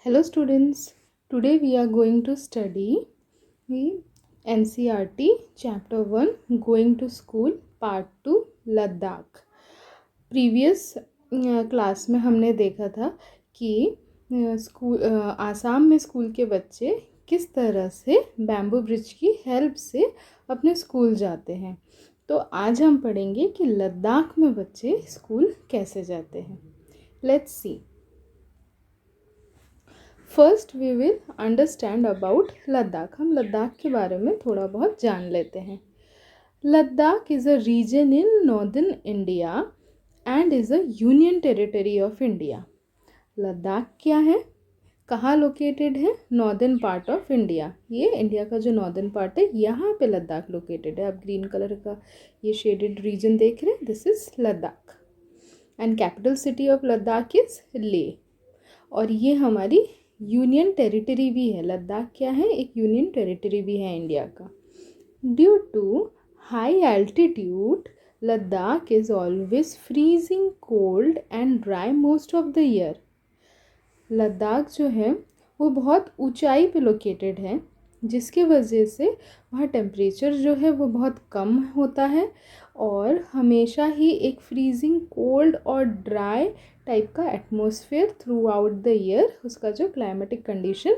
Hello students, today we are going to study the NCERT chapter 1 Going to School part 2 Ladakh. Previous class में हमने देखा था कि आसाम में स्कूल के बच्चे किस तरह से बैम्बू ब्रिज की हेल्प से अपने स्कूल जाते हैं। तो आज हम पढ़ेंगे कि लद्दाख में बच्चे स्कूल कैसे जाते हैं। Let's see. First we will understand about Ladakh. हम लद्दाख के बारे में थोड़ा बहुत जान लेते हैं। Ladakh is a region in northern India and is a union territory of India. Ladakh क्या है, कहाँ लोकेटेड है? Northern part of India. ये इंडिया का जो नॉर्दर्न पार्ट है, यहाँ पे लद्दाख लोकेटेड है। आप ग्रीन कलर का ये शेडेड रीजन देख रहे हैं, this is Ladakh. And capital city of Ladakh is Leh. और ये हमारी यूनियन टेरिटरी भी है। लद्दाख क्या है? एक यूनियन टेरिटरी भी है इंडिया का। Due to high altitude Ladakh is always freezing cold and dry most of the year. Ladakh जो है वो बहुत ऊंचाई पे लोकेटेड है, जिसके वजह से वहाँ टेम्परेचर जो है वो बहुत कम होता है और हमेशा ही एक फ्रीजिंग कोल्ड और ड्राई टाइप का atmosphere through out the year उसका जो क्लाइमेटिक कंडीशन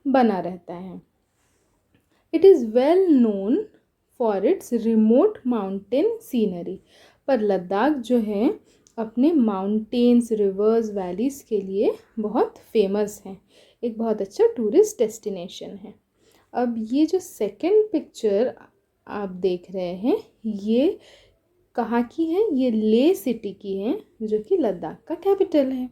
बना रहता है। It is well known for its remote mountain scenery. पर लद्दाख जो है अपने माउंटेन्स, रिवर्स, वैलीज़ के लिए बहुत फेमस है, एक बहुत अच्छा टूरिस्ट डेस्टिनेशन है। अब ये जो सेकंड पिक्चर आप देख रहे हैं, ये कहाँ की है? ये ले सिटी की है, जो कि लद्दाख का कैपिटल है।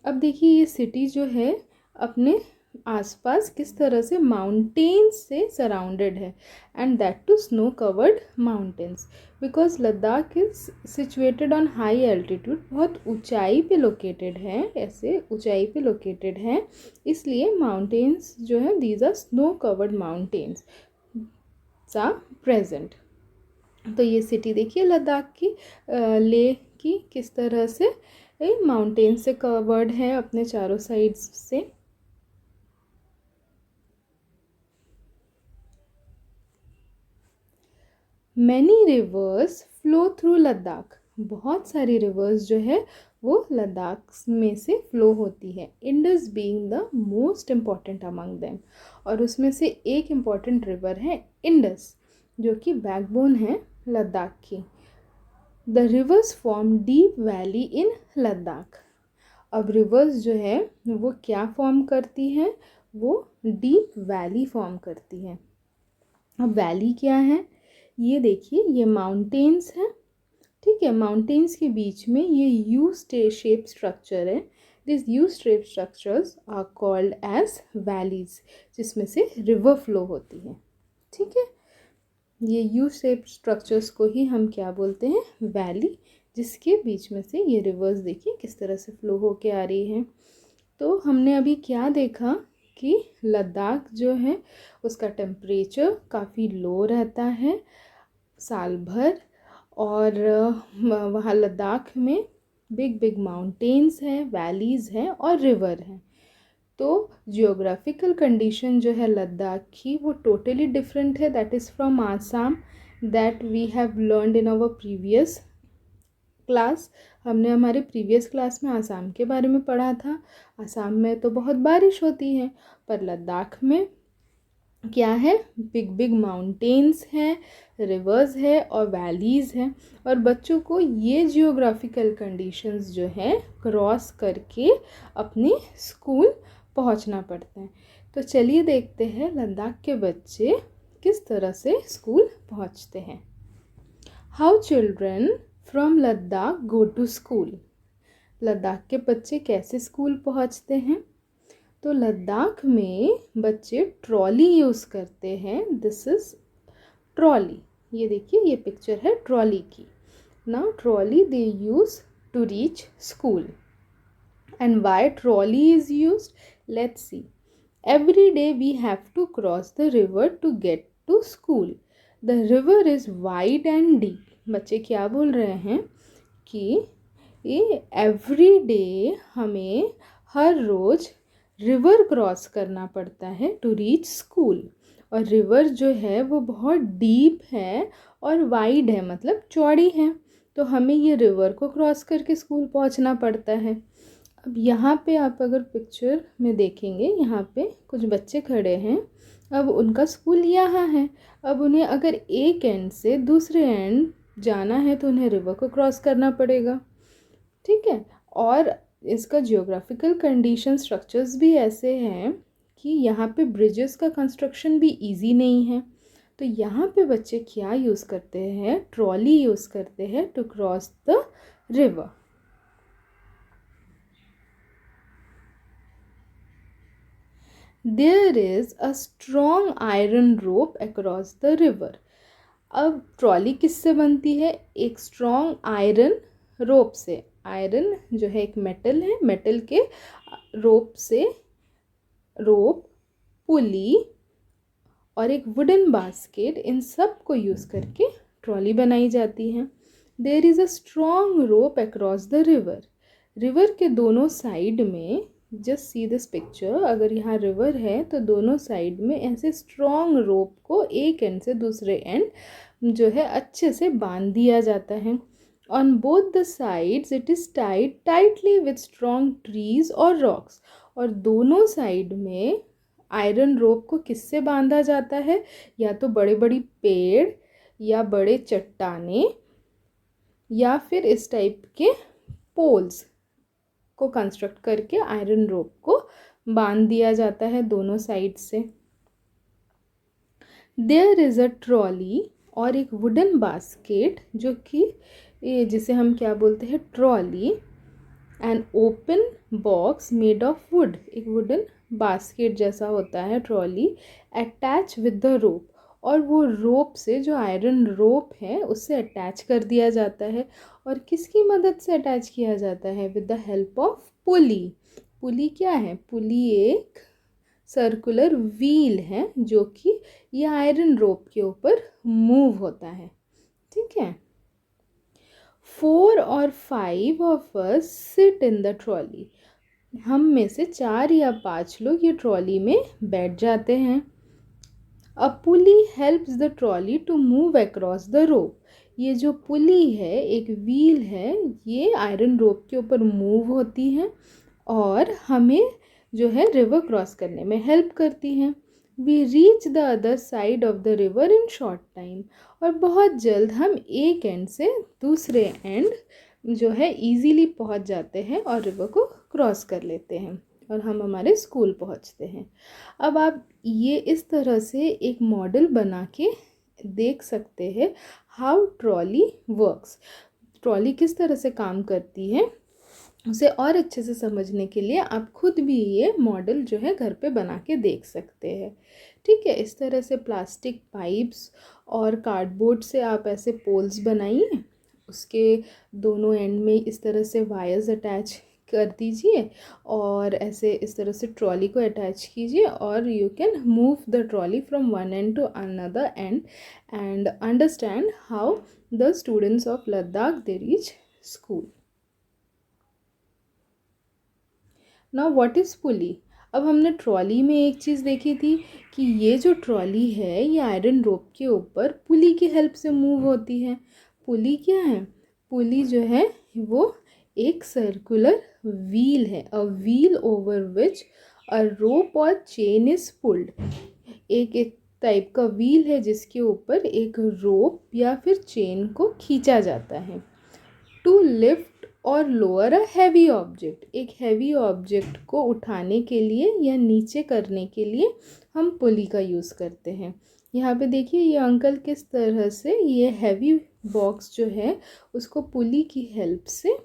अब देखिए ये सिटी जो है अपने आसपास किस तरह से माउंटेन्स से सराउंडेड है, and that too snow covered mountains, because Ladakh is situated on high altitude. बहुत ऊंचाई पे लोकेटेड है, ऐसे ऊंचाई पे लोकेटेड है, इसलिए माउंटेन्स जो है these are snow covered mountains are present. तो ये सिटी देखिए लद्दाख की, लेह की, किस तरह से माउंटेन से कवर्ड है अपने चारों साइड्स से। Many reverse flow through Ladakh. बहुत सारी रिवर्स जो है वो लद्दाख में से फ्लो होती है, Indus being the most important among them. और उसमें से एक इम्पॉर्टेंट रिवर है इंडस, जो कि बैकबोन है लद्दाख की। The reverse form deep valley in Ladakh. अब रिवर्स जो है वो क्या फॉर्म करती है? वो डीप वैली फॉर्म करती है। अब वैली क्या है? ये देखिए, ये माउंटेन्स है, ठीक है। माउंटेन्स के बीच में ये यू शेप स्ट्रक्चर है। This U shape structures are called as valleys, जिसमें से रिवर फ्लो होती है, ठीक है। ये यू शेप स्ट्रक्चर्स को ही हम क्या बोलते हैं? वैली, जिसके बीच में से ये रिवर्स देखिए किस तरह से फ्लो होके आ रही है। तो हमने अभी क्या देखा कि लद्दाख जो है उसका टेम्परेचर काफ़ी लो रहता है साल भर, और वहाँ लद्दाख में बिग बिग माउंटेन्स हैं, वैलीज़ हैं और रिवर हैं। तो जियोग्राफिकल कंडीशन जो है लद्दाख की वो टोटली डिफरेंट है, that is from Assam, that we have learned in our previous class. हमने हमारे प्रीवियस क्लास में आसाम के बारे में पढ़ा था। आसाम में तो बहुत बारिश होती है, पर लद्दाख में क्या है? बिग बिग माउंटेन्स हैं, रिवर्स है और वैलीज़ हैं। और बच्चों को ये जियोग्राफिकल कंडीशंस जो हैं क्रॉस करके अपने स्कूल पहुंचना पड़ता है। तो चलिए देखते हैं लद्दाख के बच्चे किस तरह से स्कूल पहुंचते हैं। How children from Ladakh go to school. Ladakh के बच्चे कैसे स्कूल पहुंचते हैं? तो लद्दाख में बच्चे ट्रॉली यूज़ करते हैं। This is trolley. ये देखिए, ये पिक्चर है ट्रॉली की। Now trolley they use to reach school. And why trolley is used? Let's see. Every day we have to cross the river to get to school. The river is wide and deep. बच्चे क्या बोल रहे हैं कि ये every day हमें हर रोज़ river cross करना पड़ता है टू रीच स्कूल। और रिवर जो है वो बहुत डीप है और वाइड है, मतलब चौड़ी है, तो हमें ये रिवर को क्रॉस करके स्कूल पहुंचना पड़ता है। अब यहाँ पे आप अगर पिक्चर में देखेंगे, यहाँ पे कुछ बच्चे खड़े हैं। अब उनका स्कूल यहाँ है। अब उन्हें अगर एक एंड से दूसरे एंड जाना है तो उन्हें रिवर को क्रॉस करना पड़ेगा, ठीक है। और इसका जियोग्राफिकल कंडीशन स्ट्रक्चर्स भी ऐसे हैं कि यहाँ पे ब्रिजेस का कंस्ट्रक्शन भी इजी नहीं है। तो यहाँ पे बच्चे क्या यूज़ करते हैं, ट्रॉली यूज़ करते हैं to cross the river. There is a strong iron rope across the river. अब ट्रॉली किससे बनती है, एक स्ट्रॉन्ग आयरन रोप से। आयरन जो है एक मेटल है, मेटल के रोप से, रोप, पुली और एक वुडन बास्केट, इन सब को यूज़ करके ट्रॉली बनाई जाती है। There is a strong rope across the river. River के दोनों साइड में, जस्ट सी दिस पिक्चर, अगर यहाँ रिवर है तो दोनों साइड में ऐसे स्ट्रॉन्ग रोप को एक एंड से दूसरे एंड जो है अच्छे से बांध दिया जाता है। On both the sides it is tied tightly with strong trees और रॉक्स। और दोनों साइड में आयरन रोप को किससे बांधा जाता है, या तो बड़े बड़ी पेड़ या बड़े चट्टाने या फिर इस टाइप के पोल्स को कंस्ट्रक्ट करके आयरन रोप को बांध दिया जाता है दोनों साइड से। देयर इज़ अ ट्रॉली और एक वुडन बास्केट, जो कि जिसे हम क्या बोलते हैं, trolley. An open box made of would, एक वुडन बास्केट जैसा होता है trolley, attach with the rope. और वो रोप से, जो आयरन रोप है उससे अटैच कर दिया जाता है। और किसकी मदद से अटैच किया जाता है, with the help of pulley. Pulley क्या है, पुली एक सर्कुलर व्हील है जो कि ये आयरन रोप के ऊपर मूव होता है, ठीक है। 4 और 5 of us sit in the trolley. हम में से 4 या 5 लोग ये ट्रॉली में बैठ जाते हैं। A pulley helps the trolley to move across the rope. ये जो पुली है, एक व्हील है, ये आयरन रोप के ऊपर मूव होती है और हमें जो है रिवर क्रॉस करने में हेल्प करती हैं। We reach the other side of the river in short time. और बहुत जल्द हम एक एंड से दूसरे एंड जो है इजीली पहुंच जाते हैं और रिवर को क्रॉस कर लेते हैं और हम हमारे स्कूल पहुंचते हैं। अब आप ये इस तरह से एक मॉडल बना के देख सकते हैं हाउ ट्रॉली वर्क्स। ट्रॉली किस तरह से काम करती है उसे और अच्छे से समझने के लिए आप खुद भी ये मॉडल जो है घर पे बना के देख सकते हैं, ठीक है। इस तरह से प्लास्टिक पाइप्स और कार्डबोर्ड से आप ऐसे पोल्स बनाइए, उसके दोनों एंड में इस तरह से वायर्स अटैच कर दीजिए और ऐसे इस तरह से ट्रॉली को अटैच कीजिए और you can move the trolley from one end to another end and understand how the students of Ladakh they reach school. Now what is pulley. अब हमने ट्रॉली में एक चीज़ देखी थी कि ये जो ट्रॉली है ये आयरन रोप के ऊपर पुली की हेल्प से मूव होती है। पुली क्या है, पुली जो है वो एक सर्कुलर व्हील है, अ व्हील ओवर विच अ रोप और चेन इज पुल्ड। एक टाइप का व्हील है जिसके ऊपर एक रोप या फिर चेन को खींचा जाता है। टू लिफ्ट और लोअर अ हैवी ऑब्जेक्ट, एक हैवी ऑब्जेक्ट को उठाने के लिए या नीचे करने के लिए हम पुली का यूज़ करते हैं। यहाँ पे देखिए ये अंकल किस तरह से ये हैवी बॉक्स जो है उसको पुली की हेल्प से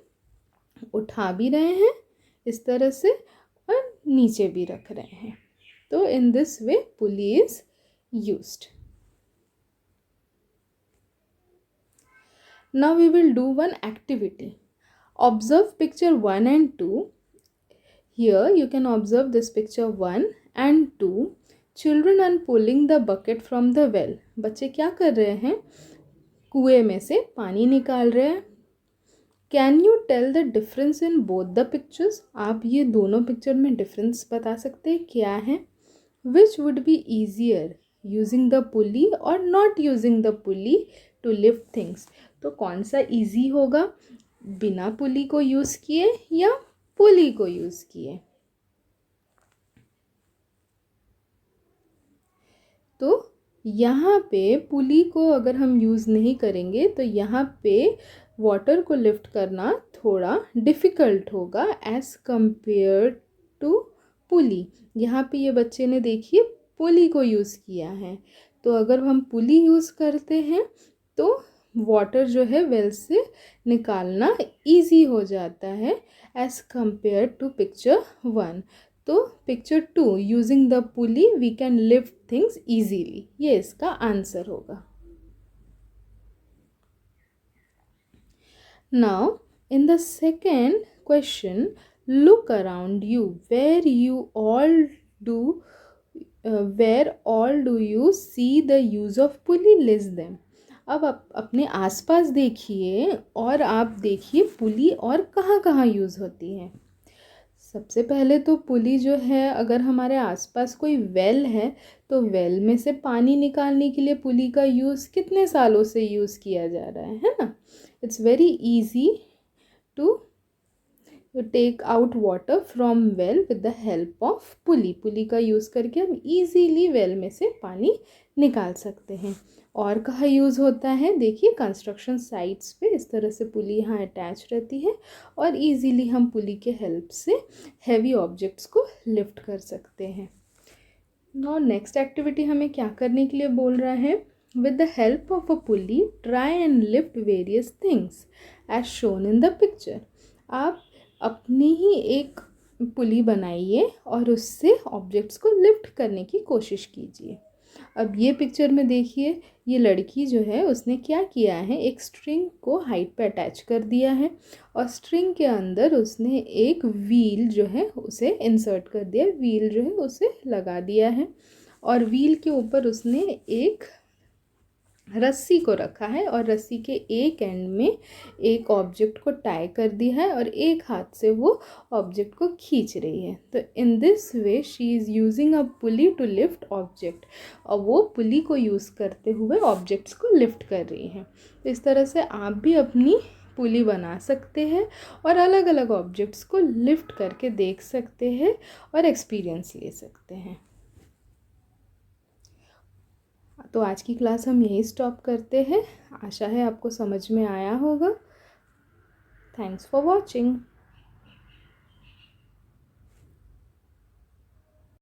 उठा भी रहे हैं इस तरह से और नीचे भी रख रहे हैं। तो in this way pulley is used. Now we will do one activity. Observe picture 1 and 2. Here you can observe this picture 1 and 2. Children are pulling the bucket from the well. बच्चे क्या कर रहे हैं, कुएं में से पानी निकाल रहे हैं। Can you tell the difference in both the pictures? आप ये दोनों पिक्चर में डिफरेंस बता सकते हैं क्या है? Which would be easier, using the pulley और not using the pulley to lift things? तो कौन सा ईजी होगा, बिना पुली को यूज़ किए या पुली को यूज़ किए? तो यहाँ पे पुली को अगर हम यूज़ नहीं करेंगे तो यहाँ पे वाटर को लिफ्ट करना थोड़ा डिफ़िकल्ट होगा एज़ कंपेयर टू पुली। यहाँ पे ये बच्चे ने देखिए पुली को यूज़ किया है, तो अगर हम पुली यूज़ करते हैं तो वाटर जो है वेल से निकालना इजी हो जाता है एज़ कंपेयर टू पिक्चर 1। तो picture 2, using the pulley we can lift things easily, ये इसका आंसर होगा। Now in the second question, look around you where all do you see the use of pulley, list them. अब आप अपने आसपास देखिए और आप देखिए पुली और कहाँ कहाँ यूज़ होती है। सबसे पहले तो पुली जो है, अगर हमारे आसपास कोई वेल है तो वेल में से पानी निकालने के लिए पुली का यूज़ कितने सालों से यूज़ किया जा रहा है ना? It's very easy to take out water from well with the help of pulley. Pulley का यूज़ करके हम इजीली वेल में से पानी निकाल सकते हैं। और कहाँ यूज़ होता है, देखिए कंस्ट्रक्शन साइट्स पे इस तरह से पुली यहाँ अटैच रहती है और इजीली हम पुली के हेल्प से हैवी ऑब्जेक्ट्स को लिफ्ट कर सकते हैं। नाउ नेक्स्ट एक्टिविटी हमें क्या करने के लिए बोल रहा है, with the help of a pulley try and lift various things as shown in the picture. आप अपनी ही एक पुली बनाइए और उससे ऑब्जेक्ट्स को लिफ्ट करने की कोशिश कीजिए। अब ये पिक्चर में देखिए, ये लड़की जो है उसने क्या किया है, एक स्ट्रिंग को हाइट पे अटैच कर दिया है और स्ट्रिंग के अंदर उसने एक व्हील जो है उसे इंसर्ट कर दिया, व्हील जो है उसे लगा दिया है और व्हील के ऊपर उसने एक रस्सी को रखा है और रस्सी के एक एंड में एक ऑब्जेक्ट को टाई कर दिया है और एक हाथ से वो ऑब्जेक्ट को खींच रही है। तो in this way she is using a pulley to lift object, और वो पुली को यूज़ करते हुए ऑब्जेक्ट्स को लिफ्ट कर रही है। तो इस तरह से आप भी अपनी पुली बना सकते हैं और अलग अलग ऑब्जेक्ट्स को लिफ्ट करके देख सकते हैं और एक्सपीरियंस ले सकते हैं। तो आज की क्लास हम यहीं स्टॉप करते हैं। आशा है आपको समझ में आया होगा। Thanks for watching.